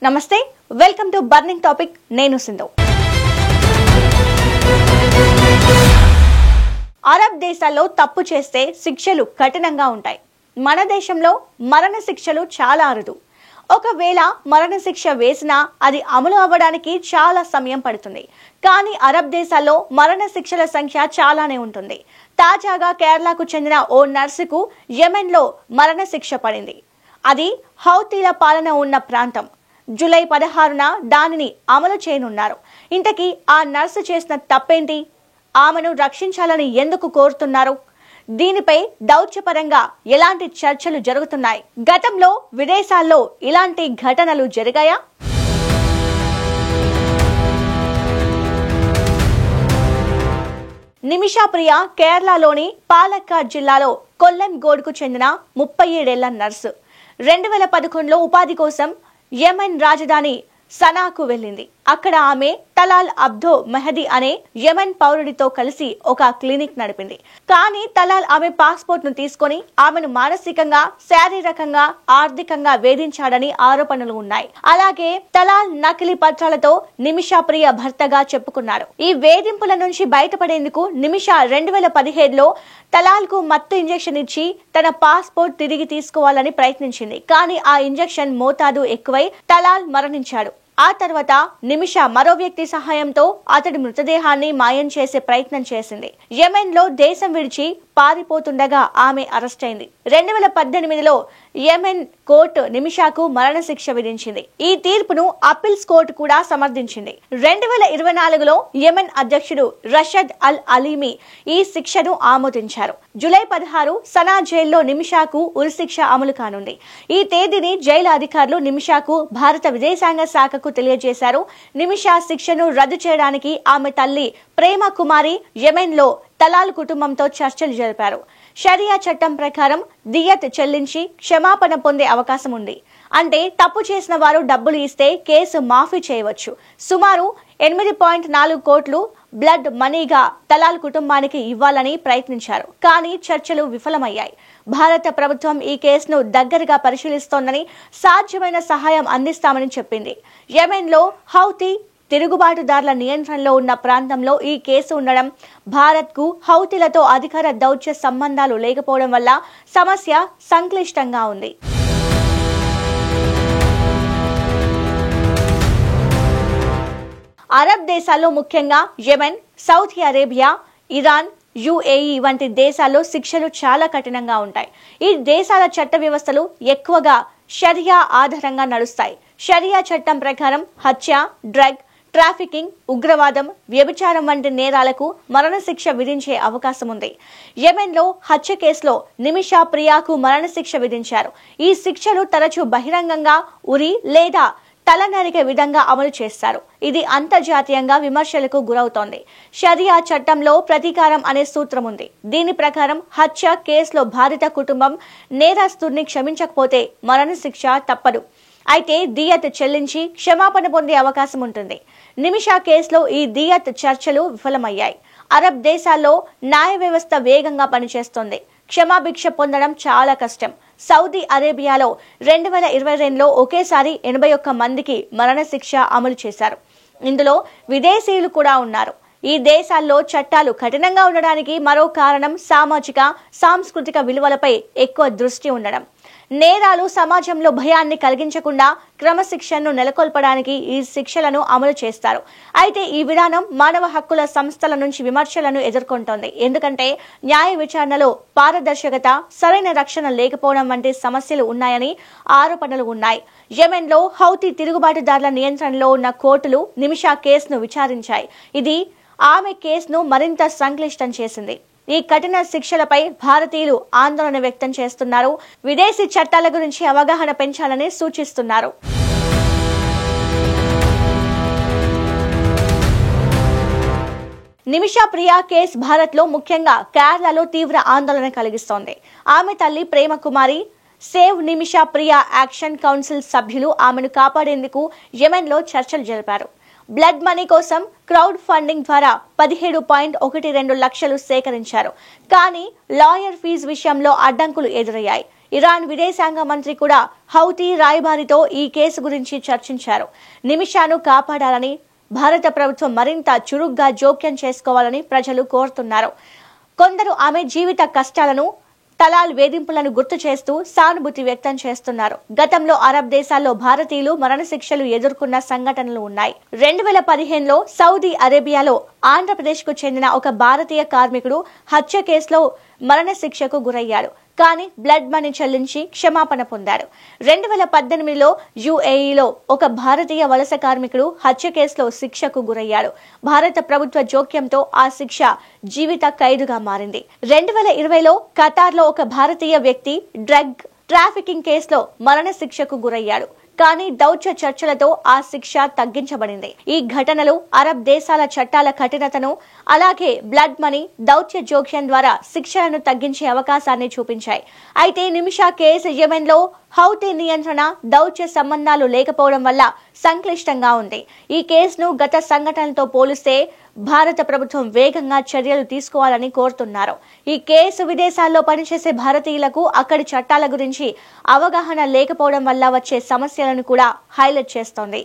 నమస్తే, welcome to burning topic. నేను Sindhu. Arab దేశాల్లో తప్పు చేస్తే శిక్షలు కఠినంగా ఉంటాయి. మన దేశంలో మరణ శిక్షలు చాలా అరుదు. ఒకవేళ మరణ శిక్ష వేసినా అది అమలు అవ్వడానికి చాలా సమయం పడుతుంది. కానీ అరబ్ దేశాల్లో మరణ శిక్షల సంఖ్య చాలానే ఉంటుంది. తాజాగా కేరళకు చెందిన ఓ నర్సుకు యెమెన్లో మరణ శిక్ష పడింది. అది హౌతీల పాలన ఉన్న ప్రాంతం. జూలై 16న దానిని అమలు చేయనున్నారు. ఇంతకీ ఆ నర్సు చేసిన తప్పేంటి? ఆమెను రక్షించాలని ఎందుకు కోరుతున్నారు? దీనిపై దౌత్యపరంగా ఎలాంటి చర్చలు జరుగుతున్నాయి? గతంలో విదేశాల్లో ఇలాంటి ఘటనలు జరిగాయా? నిమిషా ప్రియ కేరళలోని పాలక్కాడ్ జిల్లాలో కొల్లెంగోడ్కు చెందిన 37 ఏళ్ల నర్సు. 2011లో ఉపాధి కోసం యెమెన్ రాజధాని సనాకు వెళ్ళింది. అక్కడ ఆమె తలాల్ అబ్దో మెహదీ అనే యెమెన్ పౌరుడితో కలిసి ఒక క్లినిక్ నడిపింది. కానీ తలాల్ ఆమె పాస్పోర్ట్ ను తీసుకొని ఆమెను మానసికంగా, శారీరకంగా, ఆర్థికంగా వేధించాడని ఆరోపణలు ఉన్నాయి. అలాగే తలాల్ నకిలీ పత్రాలతో నిమిషా ప్రియ భర్తగా చెప్పుకున్నాడు. ఈ వేధింపుల నుంచి బయటపడేందుకు నిమిషా 2017లో తలాల్ కు మత్తు ఇంజెక్షన్ ఇచ్చి తన పాస్పోర్ట్ తిరిగి తీసుకోవాలని ప్రయత్నించింది. కానీ ఆ ఇంజెక్షన్ మోతాదు ఎక్కువై తలాల్ మరణించాడు. ఆ తర్వాత నిమిషా మరో వ్యక్తి సహాయంతో అతడి మృతదేహాన్ని మాయం చేసే ప్రయత్నం చేసింది. యెమెన్ లో దేశం విడిచి పారిపోతుండగా ఆమె అరెస్ట్ అయింది. 2018లో యెమెన్ కోర్టు నిమిషాకు మరణశిక్ష విధించింది. ఈ తీర్పును అప్పీల్స్ కోర్టు కూడా సమర్థించింది. 2024లో యెమెన్ అధ్యక్షుడు రషద్ అల్ అలీమి ఈ శిక్షను ఆమోదించారు. జూలై 16 సనా జైల్లో నిమిషాకు ఉరిశిక్ష అమలు కానుంది. ఈ తేదీని జైలు అధికారులు నిమిషాకు భారత విదేశాంగ శాఖకు తెలియజేశారు. నిమిషా శిక్షను రద్దు చేయడానికి ఆమె తల్లి ప్రేమ కుమారి యెమెన్ లో తలాల్ కుటుంబంతో చర్చలు జరిపారు. షరియా చట్టం ప్రకారం దియత్ చెల్లించి క్షమాపణ పొందే అవకాశం ఉంది. అంటే తప్పు చేసిన వారు డబ్బులు ఇస్తే కేసు మాఫీ చేయవచ్చు. సుమారు 8.4 కోట్లు బ్లడ్ మనీగా తలాల్ కుటుంబానికి ఇవ్వాలని ప్రయత్నించారు. కానీ చర్చలు విఫలమయ్యాయి. భారత ప్రభుత్వం ఈ కేసును దగ్గరగా పరిశీలిస్తోందని, సాధ్యమైన సహాయం అందిస్తామని చెప్పింది. యెమెన్లో హౌతీ తిరుగుబాటుదారుల నియంత్రణలో ఉన్న ప్రాంతంలో ఈ కేసు ఉండడం, భారత్కు హౌతీలతో అధికార దౌత్య సంబంధాలు లేకపోవడం వల్ల సమస్య సంక్లిష్టంగా ఉంది. అరబ్ దేశాల్లో ముఖ్యంగా Yemen, Saudi Arabia, Iran, UAE వంటి దేశాల్లో శిక్షలు చాలా కఠినంగా ఉంటాయి. ఈ దేశాల చట్ట వ్యవస్థలు ఎక్కువగా షరియా ఆధారంగా నడుస్తాయి. షరియా చట్టం ప్రకారం హత్య, డ్రగ్ ట్రాఫికింగ్, ఉగ్రవాదం, వ్యభిచారం వంటి నేరాలకు మరణశిక్ష విధించే అవకాశం ఉంది. యెమెన్లో హత్య కేసులో నిమిషా ప్రియాకు మరణశిక్ష విధించారు. ఈ శిక్షలు తరచూ బహిరంగంగా ఉరి లేదా తల నరికే విధంగా అమలు చేస్తారు. ఇది అంతర్జాతీయంగా విమర్శలకు గురవుతోంది. షరియా చట్టంలో ప్రతీకారం అనే సూత్రం ఉంది. దీని ప్రకారం హత్య కేసులో బాధిత కుటుంబం నేరస్తుడిని క్షమించకపోతే మరణశిక్ష తప్పదు. అయితే దియత్ చెల్లించి క్షమాపణ పొందే అవకాశం ఉంటుంది. నిమిషా కేసులో ఈ దియత్ చర్చలు విఫలమయ్యాయి. అరబ్ దేశాల్లో న్యాయ వ్యవస్థ వేగంగా పనిచేస్తోంది. క్షమాభిక్ష పొందడం చాలా కష్టం. సౌదీ అరేబియాలో 2022లో ఒకేసారి 81 మందికి మరణశిక్ష అమలు చేశారు. ఇందులో విదేశీయులు కూడా ఉన్నారు. ఈ దేశాల్లో చట్టాలు కఠినంగా ఉండడానికి మరో కారణం సామాజిక, సాంస్కృతిక విలువలపై ఎక్కువ దృష్టి ఉండడం. నేరాలు సమాజంలో భయాన్ని కలిగించకుండా క్రమశిక్షణను నెలకొల్పడానికి ఈ శిక్షలను అమలు చేస్తారు. అయితే ఈ విధానం మానవ హక్కుల సంస్థల నుంచి విమర్శలను ఎదుర్కొంటోంది. ఎందుకంటే న్యాయ విచారణలో పారదర్శకత, సరైన రక్షణ లేకపోవడం వంటి సమస్యలు ఉన్నాయని ఆరోపణలు ఉన్నాయి. యెమెన్లో హౌతీ తిరుగుబాటుదారుల నియంత్రణలో ఉన్న కోర్టులు నిమిషా కేసును విచారించాయి. ఇది ఆమె కేసును మరింత సంక్లిష్టం చేసింది. ఈ కఠిన శిక్షలపై భారతీయులు ఆందోళన వ్యక్తం చేస్తున్నారు. విదేశీ చట్టాల గురించి అవగాహన పెంచాలని సూచిస్తున్నారు. నిమిషా ప్రియా కేసు భారత్ లో ముఖ్యంగా కేరళలో తీవ్ర ఆందోళన కలిగిస్తోంది. ఆమె తల్లి Prema Kumari save Nimisha Priya action council సభ్యులు ఆమెను కాపాడేందుకు యెమెన్లో చర్చలు జరిపారు. బ్లడ్ మనీ కోసం క్రౌడ్ ఫండింగ్ ద్వారా 17.12 లక్షలు సేకరించారు. కానీ లాయర్ ఫీజు విషయంలో అడ్డంకులు ఎదురయ్యాయి. ఇరాన్ విదేశాంగ మంత్రి కూడా హౌతీ రాయబారితో ఈ కేసు గురించి చర్చించారు. నిమిషాను కాపాడాలని భారత ప్రభుత్వం మరింత చురుగ్గా జోక్యం చేసుకోవాలని ప్రజలు కోరుతున్నారు. కొందరు ఆమె జీవిత కష్టాలను, తలాల్ వేధింపులను గుర్తు చేస్తూ సానుభూతి వ్యక్తం చేస్తున్నారు. గతంలో అరబ్ దేశాల్లో భారతీయులు మరణశిక్షలు ఎదుర్కొన్న సంఘటనలు ఉన్నాయి. 2015లో సౌదీ అరేబియాలో ఆంధ్రప్రదేశ్ కు చెందిన ఒక భారతీయ కార్మికుడు హత్య కేసులో మరణశిక్షకు గురయ్యాడు. కానీ బ్లడ్ మనీ చెల్లించి క్షమాపణ పొందాడు. 2018లో యుఏఈలో ఒక భారతీయ వలస కార్మికుడు హత్య కేసులో శిక్షకు గురయ్యాడు. భారత ప్రభుత్వ జోక్యంతో ఆ శిక్ష జీవిత ఖైదుగా మారింది. 2020లో ఖతార్లో ఒక భారతీయ వ్యక్తి డ్రగ్ ట్రాఫికింగ్ కేసులో మరణశిక్షకు గురయ్యాడు. కానీ దౌత్య చర్చలతో ఆ శిక్ష తగ్గించబడింది. ఈ ఘటనలు అరబ్ దేశాల చట్టాల కఠినతను, అలాగే బ్లడ్ మనీ దౌత్య జోక్యం ద్వారా శిక్షలను తగ్గించే అవకాశాన్ని చూపించాయి. అయితే నిమిషా కేసు యెమెన్లో హౌతీ నియంత్రణ, దౌత్య సంబంధాలు లేకపోవడం వల్ల సంక్లిష్టంగా ఉంది. ఈ కేసును గత సంఘటనలతో పోలిస్తే భారత ప్రభుత్వం వేగంగా చర్యలు తీసుకోవాలని కోరుతున్నారు. ఈ కేసు విదేశాల్లో పనిచేసే భారతీయులకు అక్కడి చట్టాల గురించి అవగాహన లేకపోవడం వల్ల వచ్చే సమస్యలను కూడా హైలైట్ చేస్తోంది.